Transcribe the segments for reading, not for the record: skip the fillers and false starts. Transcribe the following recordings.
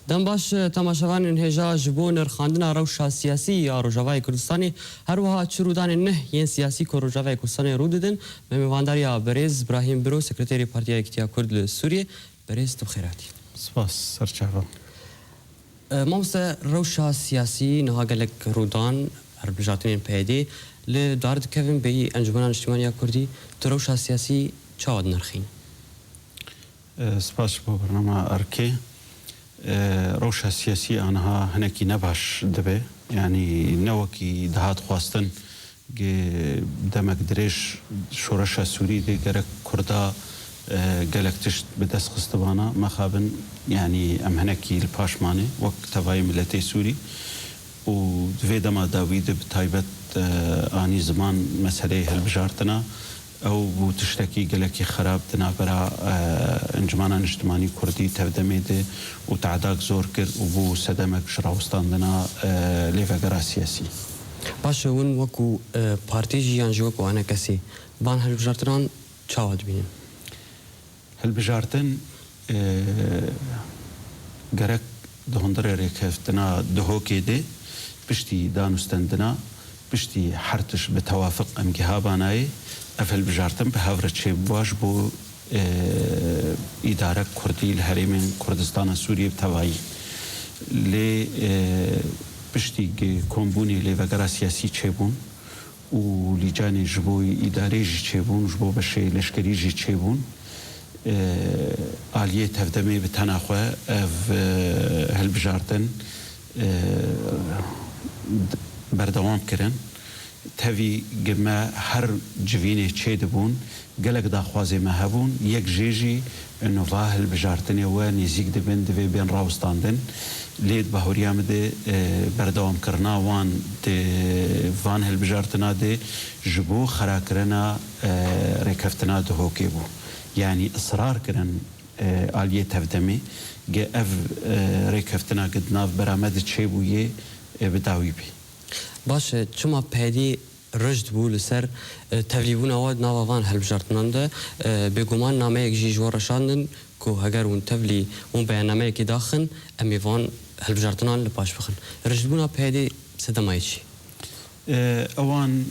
دم باش تماشاوان انهجا جبون رخاندنا روشا سیاسی یا روجاوای کردستانی هر وها چرودان نه ین سیاسی کو روجاوای کردستانی رو ددن میوانداریا برز ابراهیم برو سکرتری پارتیا اکتیا کرد سوریه برز تو خیراتی سپاس سرچاوا مامست روشا سیاسی نها گلک رودان هر بجاتین پیدی ل دارد کوین بی انجمن اجتماعی کردی تو روشا سیاسی چاد نرخین سپاس بو برنامه ارکی روشا سیاسی آنها هنکی نباش دبه یعنی نوکی دهات خواستن دمک درش شورش سوری دی گرک کردا گلک تشت بدست خستبانا مخابن يعني ام هنكي الباشماني وقت تبعي ملتي سوري ودفي دما داويد بتايبت اني زمان مسألة هالبجارتنا او تشتكي قلكي خراب تنابرا انجمانا اجتماعي كردي تبدميد وتعداك زور كر وبو سدمك شراوستان دنا ليفاقرا سياسي باشه ون وكو بارتي جيان جوكو انا كسي بان هالبجارتنان چاواد بينن هالبجارتن گرک دهندر ریکفتنا دهوکی ده پشتی دانستندنا پشتی حرتش به توافق امگه بانای افل بجارتن به هفره چه باش بو اداره کردی الحریم کردستان سوریه بتوایی لی پشتی کمبونی لی وگرا سیاسی چه بون و لیجان جبوی اداره جی چه بون جبو بشه لشکری جی چه بون آلیه تفدمی به تناخواه هالبجارتن بردوام کرن تاوی گما هر جوینه چه دبون گلک داخوازی ما هبون یک جیجی انو واه هالبجارتن و نزیک دبن دوی بین راوستاندن لید بهوریام ده بردوام کرنا وان ده وان هالبجارتنا ده جبو خراکرنا رکفتنا ده هوکی بو يعني إصرار كرن آلية تفدمي جاء ريكفتنا قد ناف برامد تشيبوية بداوي بي باش شما بهدي رجد بو لسر تفليبون اواد ناوان هالبجارتنان ده بگومان نامه یک جي جوارشاندن كو هگر ون تفلي ون بيانامه يكي داخن اميوان هالبجارتنان لباش بخن رجد بونا بهدي سدماي چي اوان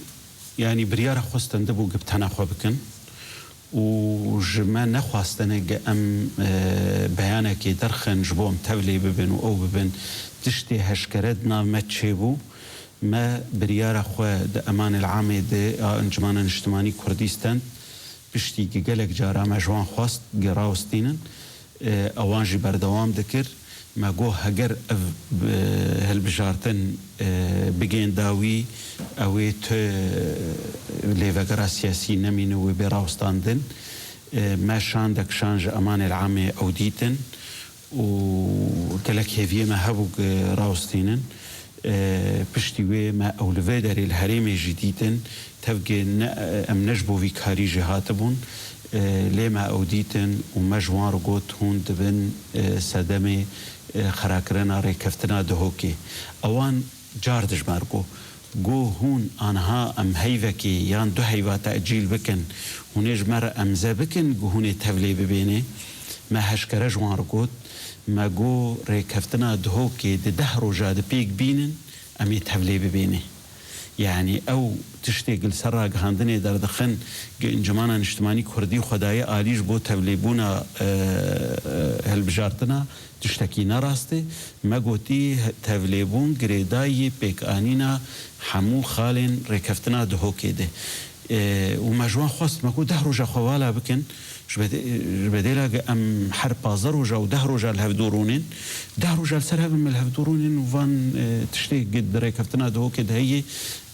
يعني بريارة خوستن دبو قبتانا خوا بكن وجما نخواستنه ام بيانك درخن جبوم تولي ببن او ببن تشتي هشكردنا ما تشيبو ما بريار اخوة دا امان العامة دا انجمانا اجتماعي كردستان بشتي جلك جارا مجوان خواست جراوستينن اوانجي بردوام دكر ما جو هجر هالبجارتن بجين داوي اويت ليفاقرا سياسي نمينو وبراوستاندن ما شاندك شانج امان العامة او ديتن وكلك هيفيه ما هبوك راوستينن بشتي ما اولوي داري الحريم جديدن تبقى ام نجبو في كاري جهاتبون لما اوديتن ومجوان رقوت هون دبن سدمي خراكرنا ريكفتنا دهوكي اوان جاردش ماركو جو هون انها ام هيفكي يان دو هيفا تأجيل بكن هونيج مرة امزا بكن جو هوني تفلي ببيني ما هشكرا جوان رقوت ما جو ريكفتنا دهوكي ده رجا بيك بينن امي تفلي ببيني يعني او تشتغل سراغ هاندني در دخن انجمانا اجتماعي كردي خدايا آليش بو تبليبونا هالبجارتنا تشتكي نراستي ما قوتي تبليبون قريداي بيك آنينا حمو خالين ركفتنا دهوكي ده ومجوان خواست ما قو ده رجا خوالا بكن جبديلا ام حرب بازر رجا وده رجا الهفدورونين ده رجا السرهب من الهفدورونين وفان تشتي قد ركفتنا دهوكي ده هي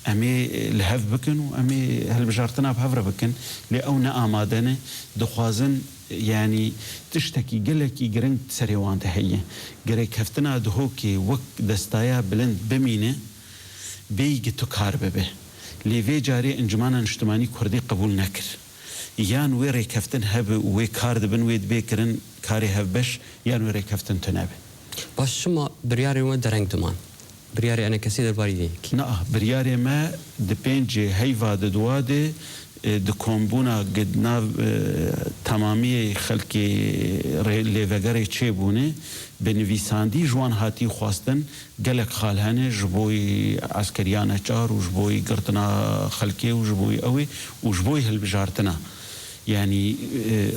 امي الهف بكن وامي هالبجارتنا بهفره بكن لأونا آمادنه دخوازن يعني تشتكي قلكي قرنت سريوان تهيه قريك هفتنا دهوكي وك دستايا بلند بمينه بيجي تكار به ليفي جاري انجمانا اجتماعي كردي قبول نكر يان ويري كفتن هب وي كارد بن ويد بيكرن كاري هب بش يان ويري كفتن تنابه باش شما برياري و درنگ دمان برياري أنا كسي درباري ديك نا برياري ما دبينجي هيفا ددواده دكومبونا قد ناف تمامی خلکی لیوگری چه بونه به نویسندی جوان هاتی خواستن گلک خالهنه جبوی عسکریان چار و جبوی گرتنا خلکی و جبوی اوی و جبوی هلبجارتنا يعني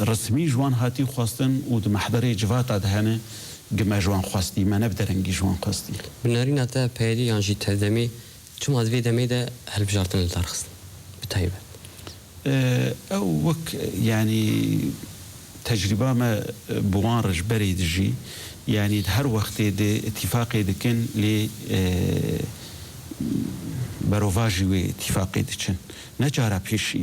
رسمي جوان هاتي خواستن و محضر جوات دهنه جمع جوان خواستي ما نبدرنجي جوان خواستي بنارين هتا بيدي يانجي تدمي شو ما تبي دمي ده هلبجارتن الدرخص بتايبه او وك يعني تجربه ما بوانرج بريد جي يعني هر وقت دي اتفاقي دكن ل بروفاجي و اتفاقي دكن نجارة بيشي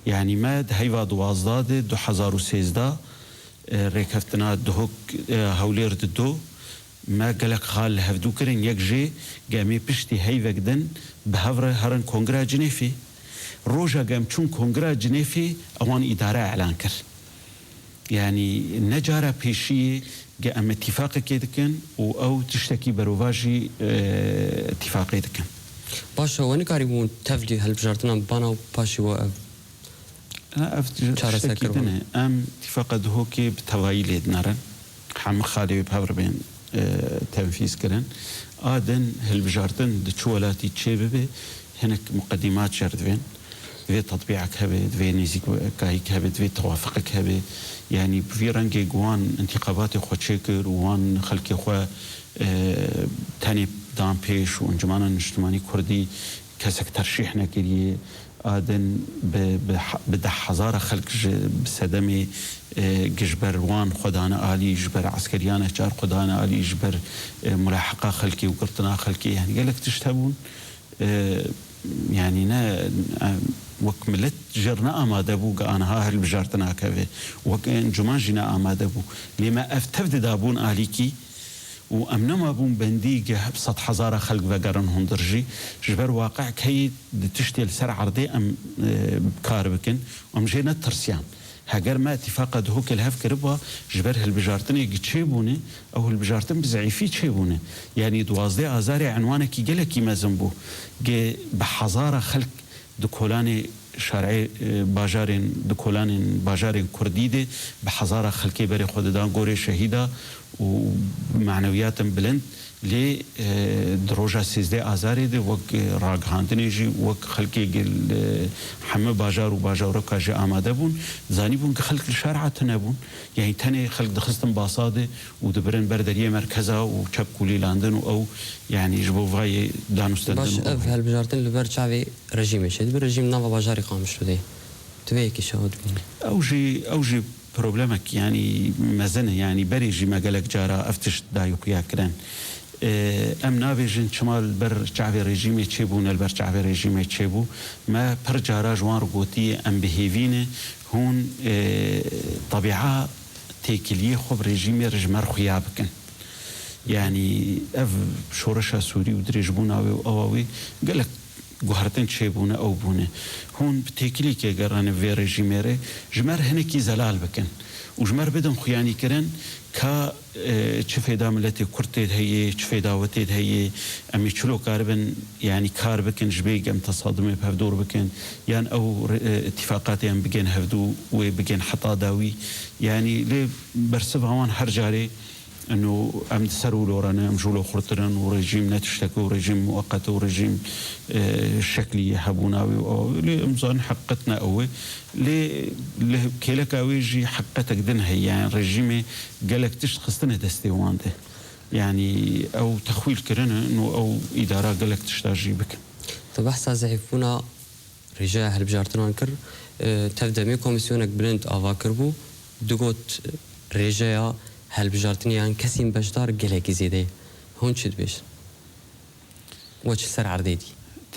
يعني ما هيوا دوازداد 2013 ريكفتنا دهوك هولير دو ما قالك خال هفدو كرين يك جي قامي بشتي هيوا قدن بهفر هرن كونغرا جنيفي روجا قام چون كونغرا جنيفي اوان اداره اعلان كر يعني نجاره بيشي قام اتفاق كيدكن او تشتكي بروفاجي اتفاقي دكن باشا وين قاربون تفلي هالبجارتنا بانا باشي و انا افتشتكي ام اتفاق دهوكي بتوايل دنارن حم خالي بهبر بين تنفيذ كرن ادن هالبجارتن دشولاتي تشيبه هناك مقدمات شردوين في تطبيعك هبه في نيزيك كايك هبه في توافقك هبه يعني في رنجي جوان انتخابات خو تشكر وان خلقي خو تاني دام بيش وانجمانا الاجتماعي كردي كسك ترشيح نكري آدن بده حزارة خلق بسدمي جبر وان خدانا آلي جبر عسكريانا جار خدانا آلي جبر ملاحقة خلقي وقرطنا خلقي يعني قالك تشتبون يعني نا وكملت جرنا آماده بو أنا هاهل بجارتنا كذا وكان جمان جنا آماده بو لما أفتفد دابون آليكي وأمنما بون بندي بسط حزارة خلق وقرن هندرجي جبر واقع كي تشتي السر عرضي أم بكاربكن وأم جينا ترسيان هاجر ما اتفاق دهوك الهف كربا جبر هالبجارتني تشيبونه او هالبجارتن بزعيفي تشيبونه يعني دوازدي ازاري عنوانك جلكي مازنبو جي بحزاره خلق دكولاني شرعي باجارين دكولان باجارين كرديده بحزاره خلقي بري خوددان غوري شهيده ومعنويات بلند لي دروجا سيزدي ازاري دي وك راغاندني جي وك خلقي حمى باجار وباجار كاجي اماده بون زاني بون خلق الشارع تنبون يعني تاني خلق دخستن باصاده ودبرن بردريه مركزا وشبكولي لاندن او يعني جبو فاي دانوستن باش اف هالبجارتن لبر شعبي رجيم شد برجيم نافا باجاري قامش دي تبيكي شهود اوجي بروبلمك يعني مزنه يعني بريجي ما قالك جارا افتش دايوقيا كران ام نابجن شمال بر شعبي ريجيمي تشيبون البر شعبي ريجيمي تشيبو ما بر جارا جوان رغوتي ام بهيفينه هون طبيعه تيكليه خب ريجيمي رجمر خيابكن يعني اف شورشا سوري ودريجبوناوي واواوي قالك جوهرتن تشيبونه او بونه هون بتيكلي كي قران في ريجيميري جمر هنكي زلال بكن وجمر بدن خياني كرن كا تشفيدا ملتي كرتيد هي تشفيدا وتيد هي امي تشلو كاربن يعني كار بكن جبيق ام تصادمي بهفدور بكن يعني او اتفاقات ام بكن هفدو وبكن حطا داوي يعني لي برسف هوان حرجاري انه ام تسروا لورانا مجولو خرطرن ورجيم نتشتكو ورجيم مؤقت ورجيم شكلي حبوناوي او امزان حقتنا قوي لي كيلك اويجي حقتك دن هي يعني رجيمي قالك تشخصتنا دستيوان ده يعني او تخويل كرنا انه او اداره قالك تشتاجي بك طب احسا زعيفونا رجاء هالبجارتنا كر تبدا كوميسيونك بلند افا كربو دغوت رجاء هالبجارتني يعني كسيم بجدار قلقي زيدي هون شد بيش وش سر عرديدي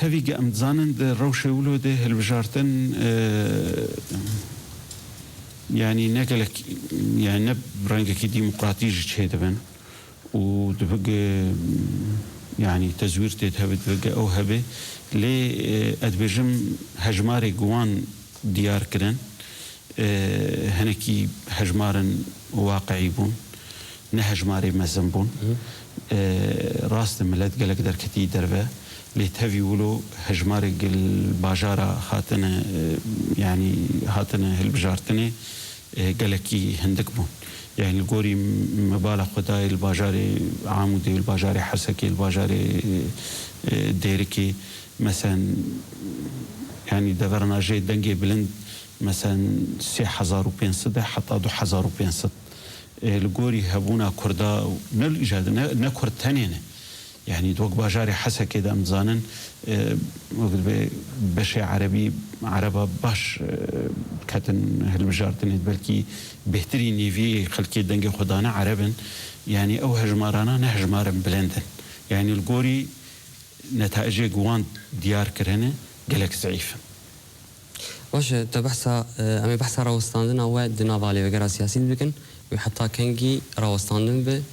تفيق ام زانن روشه ولوده هالبجارتن يعني نقلك يعني نب رنجك ديمقراطي جهدبن ودبق يعني تزوير تهبت بقى او هبه لي ادبجم هجماري جوان ديار كرن هنكي هجمارن واقعي بون نهجماري مزنبون راست ملت قالك دركتي دربه لتهوي ولو هجماري الباجارة هاتنا يعني هاتنا هالبجارتني قالكي هندك بون يعني الجوري مبالغ خداي الباجاري عامودي الباجاري حسكي الباجاري ديركي مثلا يعني دفرنا جي دنجي بلند مثلا 3500 حتى 2500 الجوري هبونا كردا نل إيجاد نكرد تانية يعني دوق باجاري حسا كده مزانن بشي عربي عربة باش كاتن هالبجارتن بلكي بهتري نيفي خلكي دنجي خدانا عربن يعني او هجمارانا نهجمارن بلندن يعني الجوري نتائج جوان ديار كرهنه قالك ضعيف واش تبحثا امي بحثا راوستاندن او دنا بالي وغير سياسي بكن وحتى كنجي راوستاندن ب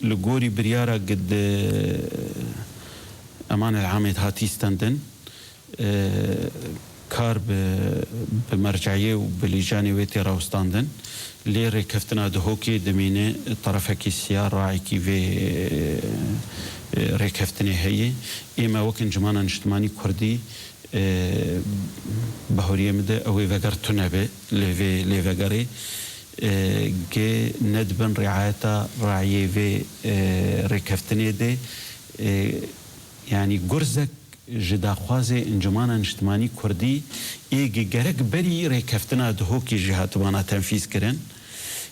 لغوري بريارة قد أمان العامة هاتي ستاندن كار بمرجعية وبلجاني ويتي راوستاندن لي ركفتنا دهوكي دمينة طرفك السيار راعيكي في ركفتني هي إما وكن جمانا اجتماعي كردي بهورية مدى أو فقر تنبي لي فقري که ندبن رعایتا رعیه و رکفتنی ده یعنی گرزک جداخوازه انجمان اجتماعی کردی ایگه گرک بری رکفتنا دهو کی جهاتوانا تنفیذ کرن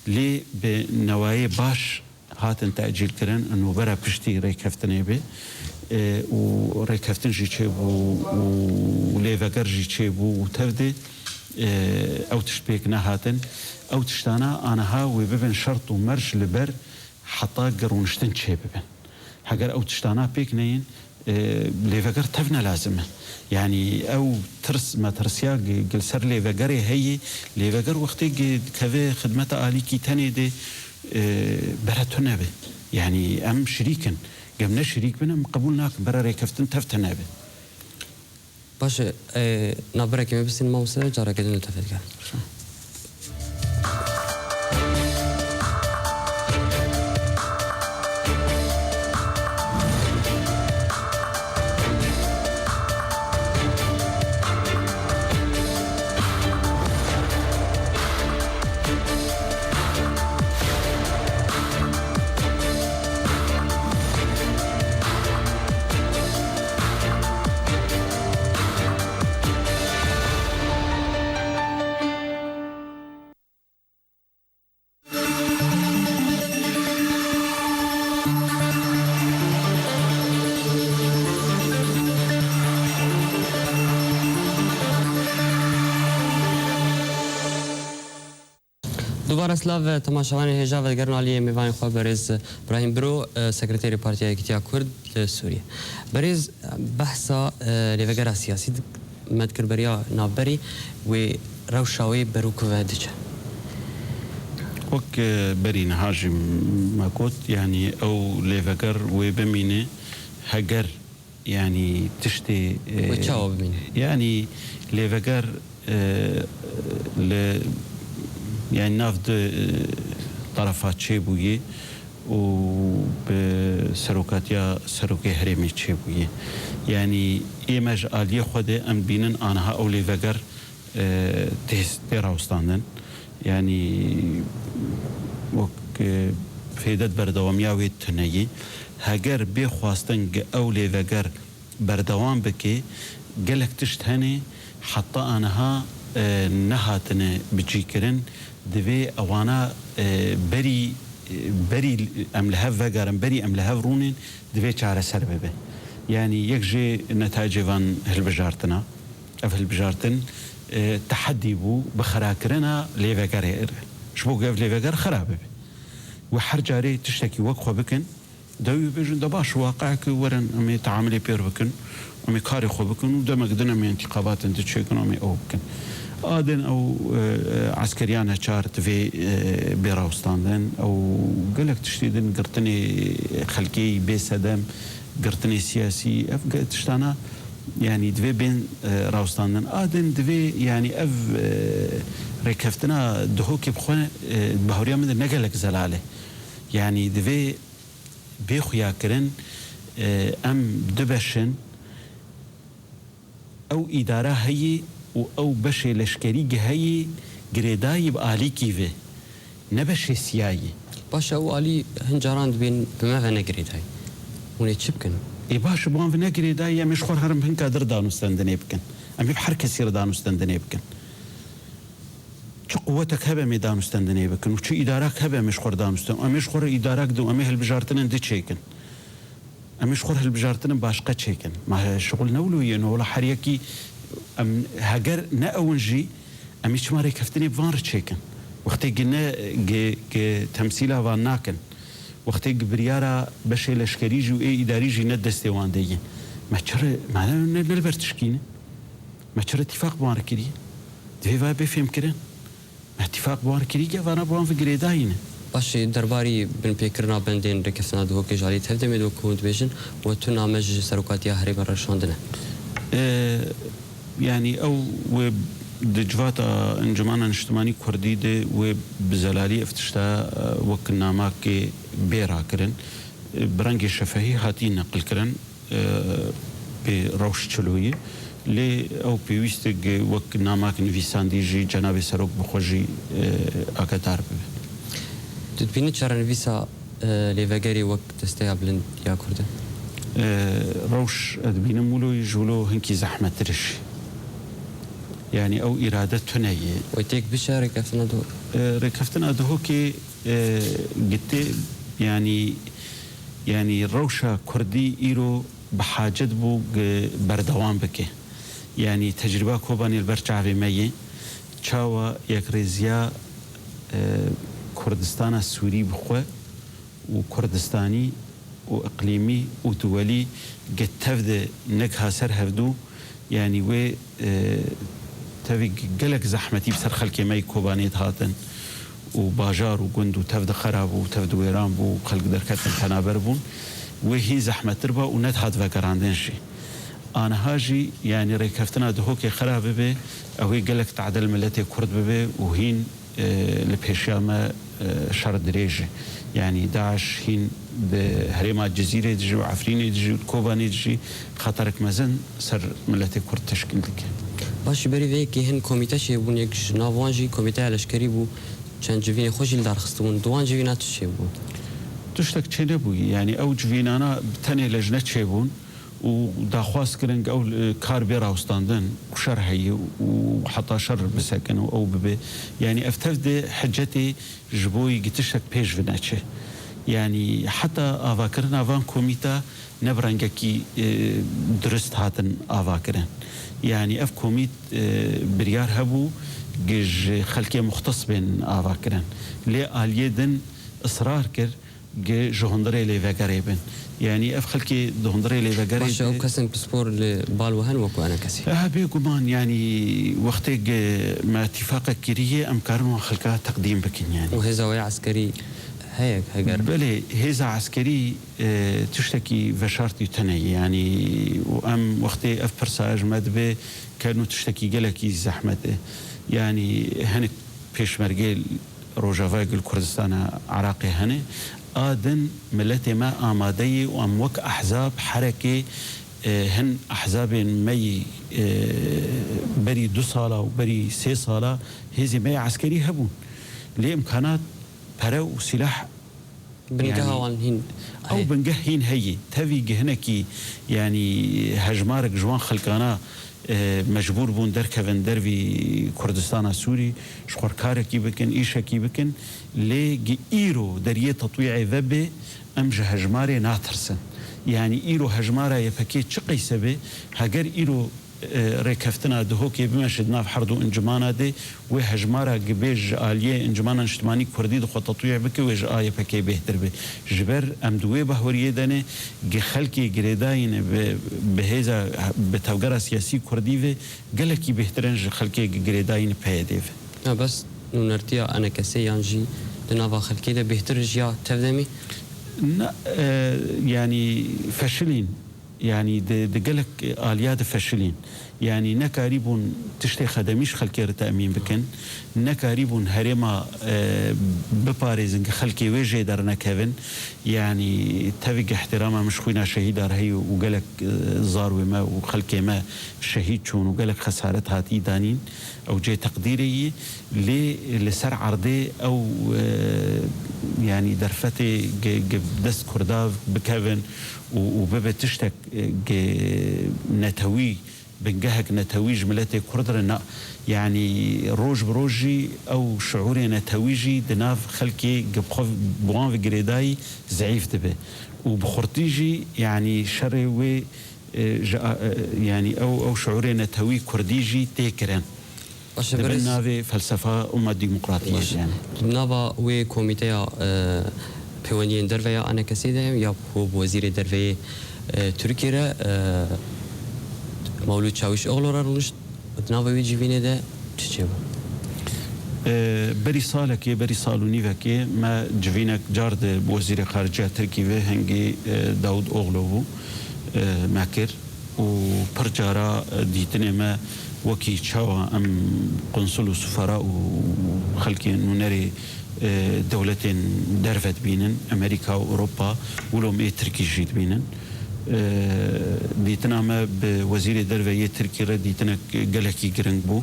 لی به نوای باش هاتن تأجیل کرن انو برا پشتی رکفتنی به و رکفتن جی چه بو و لیوگر جی چه بو و تفده او تشبيك نهاتن او تشتانا انا ها وببن شرط ومرش لبر حتى قرونشتن شي ببن حقر او تشتانا بيك نين ليفقر تفنا لازم يعني او ترس ما ترسيا قل سر ليفقري هي ليفقر وقتي كذا خدمته اليكي تاني دي براتنا به يعني ام شريكن قمنا شريك بنا قبولناك برا ريكفتن تفتنا به باش نبرك بس الموسى جرى كده نلتفت كده دوباره سلاو تماشاوان هجا و گرن علی میوان خو برز ابراهیم برو سکرتری پارتی یکتیا کرد سوریه برز بحثا لوگر سیاسی مدکر بریا نابری و روشاوی بروک و دچ وك برين هاجم ماكوت يعني او ليفقر وبمينه هجر يعني تشتي يعني ليفقر يعني نافد طرفات شيبوية وبسروكاتيا سروكي هرمي شيبوية يعني إيماج آلية خده أم بينن آنها أولي فقر تيراوستاندن يعني وك فيدت بردوامياوي تنيي هاجر بيخواستن أولي فقر بردوام بكي قالك تشتهني حتى آنها نهاتن بجيكرن دوی اوانا بری املها وگرم بری املها رونین دوی چاره سر ببه يعني یک جي نتاج وان هالبجارتنا اف هالبجارتن تحدي بو بخراكرنا ليفغر شبو قف ليفغر خراب بي وحر جاري تشتكي وقخه بكن دوي بيجن دباش واقعك ورن امي تعاملي بير بكن امي كاري خو بكن ودمك دنا انتخابات انت تشيكن امي او بكن آدن او عسكريان هشارت في بيراوستاندن او قالك تشتيدن قرتني خلقي بيسدم قرتني سياسي افقا تشتانا يعني دوی بین راوستاندن آدن دوی يعني اف ركفتنا دهو كي بخون بهوريا من نقلك زلاله يعني دوی بيخويا كرن ام دبشن او اداره هي او بشي لشكري هي جريداي بآلي كيفه نبشي سياي باشا او آلي هنجاران بين بما نقريد هاي وني تشبكن اي باش بوان في نقريداي يا مشخور هرم هنكا در دانوستندني بكن ام بحر كثير دانوستندني بكن شو قوتك هبه ميدان استندني بكن وشو ادارك هبه مشخور دانوستن ام مشخور ادارك دو ام هالبجارتن دي تشيكن ام مشخور هالبجارتن باشقه تشيكن ما شغل نولوي انه ولا حريكي ام هاجر ناونجي ام شماري كفتني بفار تشيكن وقتی گه تمثیل و ناکن وقتی بریارا بشه لشکری جو ای اداری جی ندسته واندهی ما چرا ما نلبر تشکینه ما چرا اتفاق بوان کریه دوی وای بفهم کرن ما اتفاق بوان کریه وانا بوان فکر داینه باشی درباری بن پیکرنا بندین رکفتنا دو که جالی تفته میدو کود بیشن و تو نامج سرکاتی هری برشاندنه يعني او دجواتا انجمان اجتماعي كردي دي وبزلالي افتشتا وكنا ماك بيرا كرن برنج شفهي هاتي نقل كرن بروش تشلوي لي او بيويستك وكنا ماك نفيسان ديجي جناب سروك بخوجي اكتار تتبيني تشارن نفيسا ليفاجري وقت تستيابلن يا كردن روش ادبين مولو يجولو هنكي زحمه ترشي يعني او اراده تنيه ويتيك بشا ركفتنا دو ركفتنا دو كي قلت يعني روشا كردي ايرو بحاجه بو بردوام بكي يعني تجربه كوباني البرچاوي مي تشاوا يكريزيا كردستان السوري بخو وكردستاني واقليمي ودولي قد تفد نكها سر هفدو يعني و تفي قلق زحمتي بسر خلقي ماي كوبانيت هاتن وباجار وقند وتفد خراب وتفد ويران بو خلق دركتن تنابر بون وهي زحمة تربا ونت هات فكراندن شي انا هاجي يعني ريكفتنا دهوكي خراب بي او هي قلق تعدل ملتي كرد بي وهين لبهشامة شر دريجي يعني داعش هين بهريمات جزيرة دجي وعفرين دجي كوباني دجي خطرك مزن سر ملتي كرد تشكيل لك باش بري ويكي هن كوميتا شي بون يك نافوانجي كوميتا لشكري بو چند جوين خوشي لدار خستون دوان جوينات شي بو تشتك چه نبوي يعني او جوينانا بتني لجنة شيبون وداخواس كرنج او كار بيرا وستاندن وشرحي وحتى شر بسكن او ببي يعني افتفد حجتي جبوي قتشك بيج فيناتشي يعني حتى افاكرن افان كوميتا نبرنجكي درست هاتن افاكرن يعني اف كوميت بريار هبو جج خلقي مختص بين افاكرن لي اليدن اصرار كر جهندري لي فقريبن يعني اف خلقي دهندري لي فقريبن باش او كسن بسبور بالوهن وكو انا كسي بيقومان يعني وقتك ما اتفاق كريه امكانه خلقها تقديم بكن يعني وهذا ويا عسكري هيك هجر بلي هذا عسكري تشتكي فشارتي تني يعني وام وقتي اف برساج مدبه كانوا تشتكي قلكي زحمته يعني هنك بيشمرجل روجافاجل كردستان عراقي هني آدن ملتي ما آمادي وأموك أحزاب حركة هن أحزاب مي بري 2 صالة وبري 3 صالة هذي مي عسكري هبون لإمكانات برو وسلاح بنقهوان هين أو بنقهين هي تفي جهنكي يعني هجمارك جوان خلقانا مجبور بون دركفن درفي كردستان السوري شخور كاركي بكن إيشكي بكن لي إيرو دريه تطويعي ذبي أمج هجماري ناترسن يعني إيرو هجمارة يفكي شقي سبي هجر إيرو ركفتنا دهوكي بمشدنا في حردو انجمانا دي وهجمارة قبيج آلية انجمانا اجتماعي كردي دخو تطويع بكي ويج آية بكي بيهتر بي جبر امدوي بهوريه داني خلقي قريداين بهذا بتوقر سياسي كردي في قلقي بيهترنج خلقي قريداين بهيدي بس نرتيا أنا كسي يانجي دنافا خلقي ده بيهترج يا تفدمي يعني فشلين يعني دقلك آليات فشلين يعني نكاريبون تشتي خدميش خلكي تأمين بكن نكاريبون هرما بباريزنج خلكي ويجي درنا كيفن يعني تفق احترامه مش خوينا شهيد هي وقالك زاروي ما وخلكي ما شهيد شون وقالك خسارة هاتي دانين او جاي تقديري لسر عرضي او يعني درفتي دست كرداف بكيفن وبابا تشتك نتوي بنجهك نتوي جملتي كردرنا يعني روج بروجي او شعوري نتويجي دناف خلكي قبخف بوان في جريداي زعيف دبه وبخرطيجي يعني شري و يعني او شعوري نتوي كرديجي تيكرن دبنا فلسفه امه ديمقراطيه يعني نابا و كوميتيا پیوانی درویا آن کسی داریم یا وزیر دروی ترکیه مولود چاوش اغلورا رونش ناوی جیوینه ده چه بری سالك بری سالونی وکی ما جوینک جارد وزیر خارجه ترکیه و هنگی داود اغلو مکر و پرجارا دیتنه ما وکی چاوا ام قنصل و سفراء و خلکی نونری دولتين درفت بينن امريكا واوروبا ولهم ايه تركي جيت بينن ديتنا ما بوزير درفيه تركي رديتنا قالكي جرنبو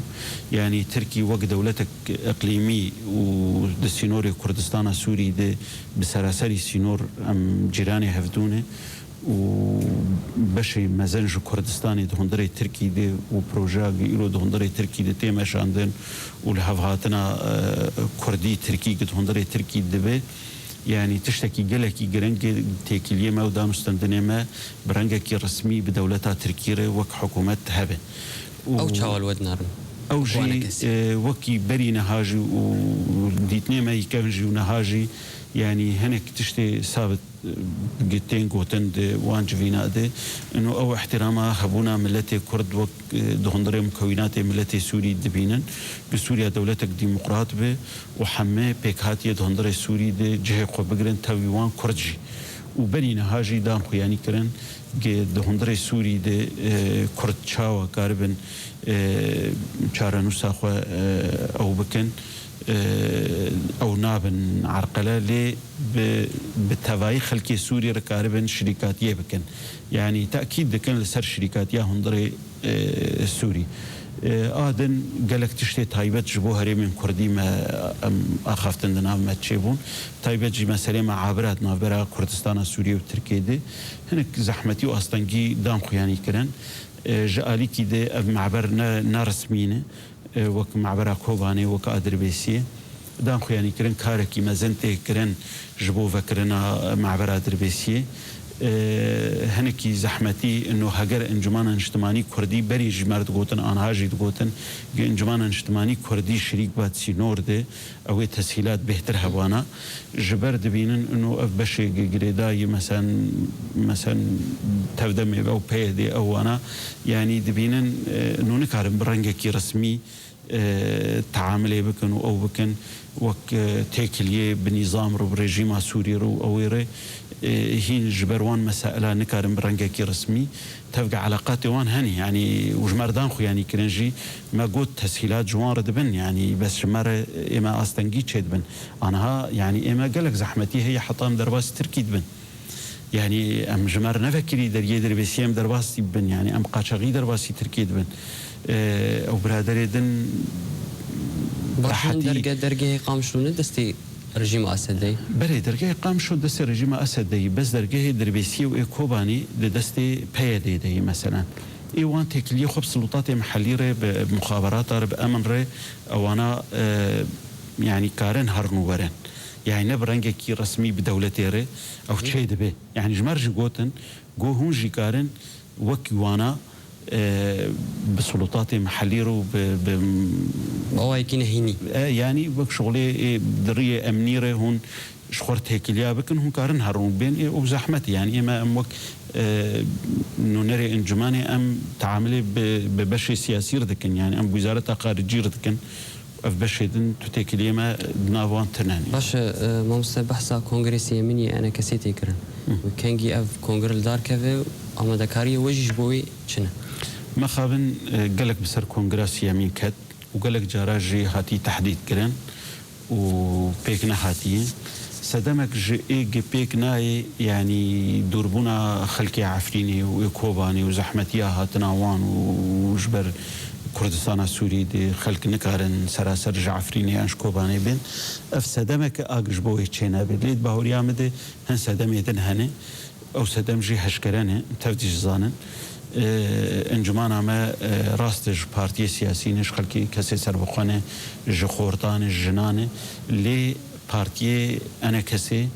يعني تركي وقت دولتك اقليمي ودسينوري كردستان سوري دي بسراسري سينور ام جيراني هفدونه وبشي مزنج كردستاني دهندري تركي دي وبروجا إلو دهندري تركي دي تيمش عندن والهفهاتنا كردي تركي دهندري تركي دبي يعني تشتكي قلكي قرنج تيكيلية ما ودانستندني ما برنجكي رسمي بدولتها تركية وك حكومات هبه أو تشاول ودنارن أو جي وكي بري نهاجي وديتني ما يكفنجي ونهاجي يعني هناك تشتي ثابت قتين قوتن وان جفينا دي انه او احترامها خبونا ملتي كرد وك دهندري مكونات ملتي سوري دبينن بسوريا دولتك ديمقراط به وحمي بيكهاتي دهندري سوري دي جهه قو بقرن تاويوان كردجي وبني نهاجي دام خياني كرن دهندري سوري دي كرد شاوا قاربن چارنو ساخو او بكن او نابن عرقله لي بالتواي خلكي سوري ركاربن شركاتيه بكن يعني تاكيد دكن لسر شركاتيه هندري سوري آدن قالك تشتي تايبت جبو هري من كردي ما اخافتن دناف ما تشيبون تايبت جي مسألة مع عبرات نافبرا كردستان سوريا وتركيا دي هناك زحمتي واستنجي دام خياني كرن جالي كي دي معبر نارسمينه وك معبر كوباني وك ادربيسي دام خياني كرن كاركي مزنتي كرن جبو فكرنا معبر ادربيسي هنكي زحمتي انه هاجر انجمان اجتماعي كردي بري جمرت قوتن انهاجي قوتن انجمان اجتماعي كردي شريك بات سينور دي او تسهيلات بهتر هوانا جبر دبينن انه بشي جريداي مثلا تبدم او بيدي او انا يعني دبينن انه نكارم برنجكي رسمي تعاملي بكن او بكن وك تيكليه بنظام رو بريجيم سوري رو اويري هين جبروان مسائل نكارم برنجكي رسمي تبقى علاقات وان هني يعني وجمردان خو يعني كرنجي ما قلت تسهيلات جوان ردبن يعني بس شمار اما استنجي تشدبن انا يعني اما قالك زحمتي هي حطام درباس تركي دبن يعني ام جمار نفكري دريه دربسيم درباس دبن يعني ام قاچغي درباسي تركي دبن او برادر دن راحتي درجه قامشونه دستي رژیم اسدی بله درگاه قام شد دست رژیم اسدی بس درگاه دربیسی و کوبانی دست پیاده دی مثلا ایوان تکلیه خب سلطات محلی ره بمخابرات ره بامن ره اوانا يعني كارن هرنو ورن يعني نبرنجه كي رسمي بدولتي ره او شيء دبه يعني جمرج قوتن جو هون جي كارن وكيوانا بسلطات محلية و هو يكين هيني يعني بك شغلي درية أمنيرة هون شخورت هيك اللي بكن هون كارن هرون بين وزحمتي يعني إما أم وك نونري إنجماني أم تعاملي ببشي سياسي ردكن يعني أم وزارة خارجية ردكن أف بشي دن تتيك اللي ما نافوان تناني باش ممثل بحثا كونغرس يميني أنا كسيتي كرن وكانجي أف كونغرل دار كذا آمادەکاری وەژیش بۆی چنە؟ مخابن قالك بسر كونغرس يمين كد وقالك جراجي هاتي تحديد كرن وبيكنا هاتي سدمك جي بيك ناي يعني دوربونا خلقي عفريني وكوباني وزحمتيا هاتناوان وجبر كردستان سوري دي خلق نكارن سراسر جعفريني انش كوباني بين اف سدمك اجش بوي تشينا بليد باوريا مدي هن سدم يدن هني او سدم جي هشكرانه تفتيش زانن انجمان ما راستج بارتي سياسي نش خلقي كسي سربخانه جخورتان جنانه لي بارتي انا كسي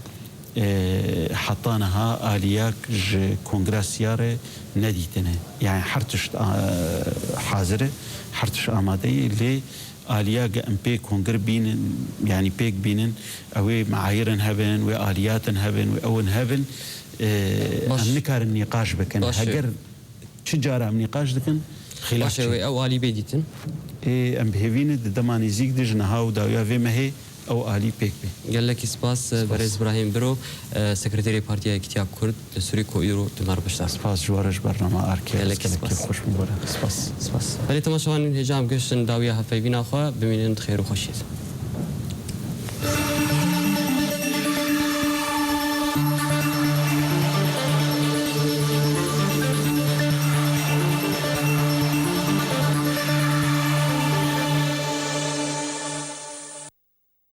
حطانها آلياك كونغرس ياري نديتنا يعني حرتش حاضرة حرتش آمادة اللي آلياك ام بي كونغر بين يعني بيك بينن او معاييرن هبن وآلياتن هبن واون هبن ام نكار النقاش بكن هجر تجارة ام نقاش دكن خلاف او آلي بيديتن ام بهيفين دماني زيك دجنها وداويا في مهي او آلي بيك بي قال لك سباس برز ابراهيم برو سكرتيري بارتيا اكتياب كرد سوري كويرو تمار بشتا سباس جوارج برنامه اركي قال لك سباس خوش مبارك سباس ولی تماشاوان هجام گشتن داویه هفته بین آخوا ببینید خیر و خوشید.